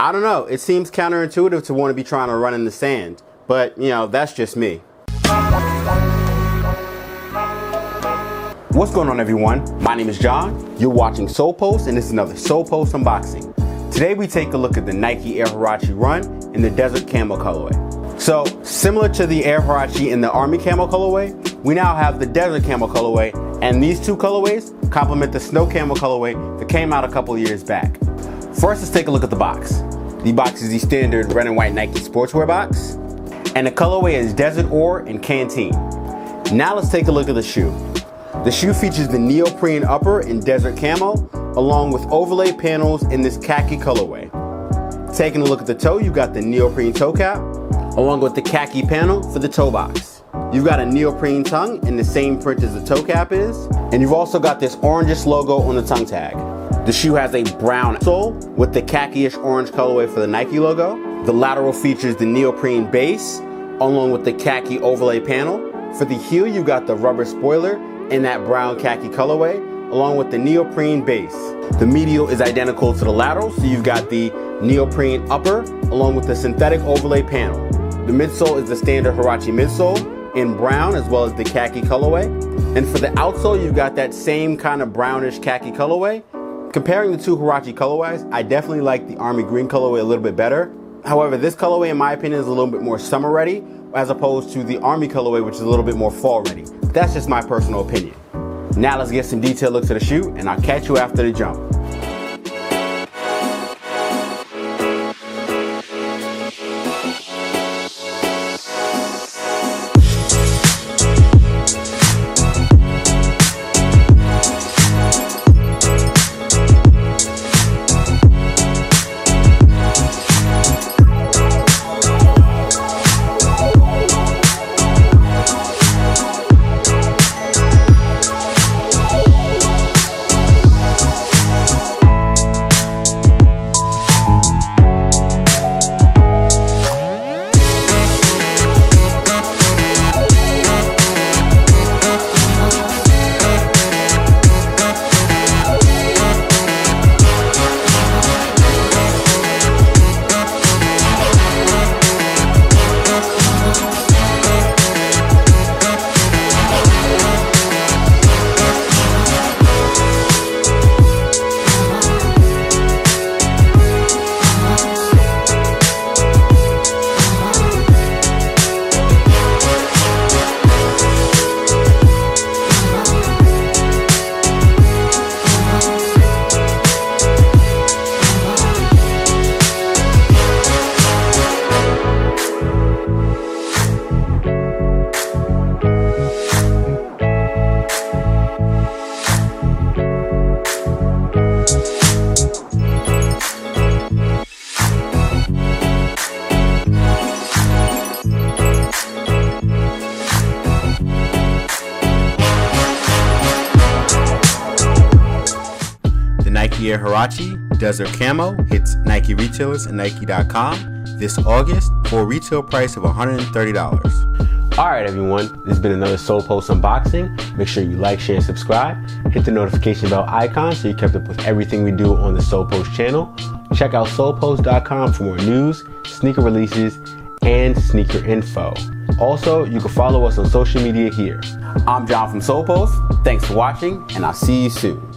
I don't know, it seems counterintuitive to want to be trying to run in the sand, but you know, that's just me. What's going on, everyone? My name is John, you're watching Solepost, and this is another Solepost unboxing. Today we take a look at the Nike Air Huarache Run in the Desert Camo colorway. So, similar to the Air Huarache in the Army Camo colorway, we now have the Desert Camo colorway, and these two colorways complement the Snow Camo colorway that came out a couple years back. First, let's take a look at the box. The box is the standard red and white Nike sportswear box, and the colorway is Desert Ore and Canteen. Now let's take a look at the shoe. The shoe features the Neoprene upper in Desert Camo, along with overlay panels in this khaki colorway. Taking a look at the toe, you've got the Neoprene toe cap, along with the khaki panel for the toe box. You've got a Neoprene tongue in the same print as the toe cap is, and you've also got this orangish logo on the tongue tag. The shoe has a brown sole with the khaki-ish orange colorway for the Nike logo. The lateral features the Neoprene base, along with the khaki overlay panel. For the heel, you've got the rubber spoiler in that brown khaki colorway, along with the Neoprene base. The medial is identical to the lateral, so you've got the Neoprene upper, along with the synthetic overlay panel. The midsole is the standard Huarache midsole in brown, as well as the khaki colorway. And for the outsole, you've got that same kind of brownish khaki colorway. Comparing the two Huarache colorways, I definitely like the Army Green colorway a little bit better. However, this colorway, in my opinion, is a little bit more summer ready, as opposed to the Army colorway, which is a little bit more fall ready. That's just my personal opinion. Now let's get some detailed looks at the shoe, and I'll catch you after the jump. Nike Air Huarache Desert Camo hits Nike retailers and Nike.com this August for a retail price of $130. Alright everyone, this has been another Solepost unboxing. Make sure you like, share, and subscribe. Hit the notification bell icon so you're kept up with everything we do on the Solepost channel. Check out Solepost.com for more news, sneaker releases, and sneaker info. Also, you can follow us on social media here. I'm John from Solepost. Thanks for watching, and I'll see you soon.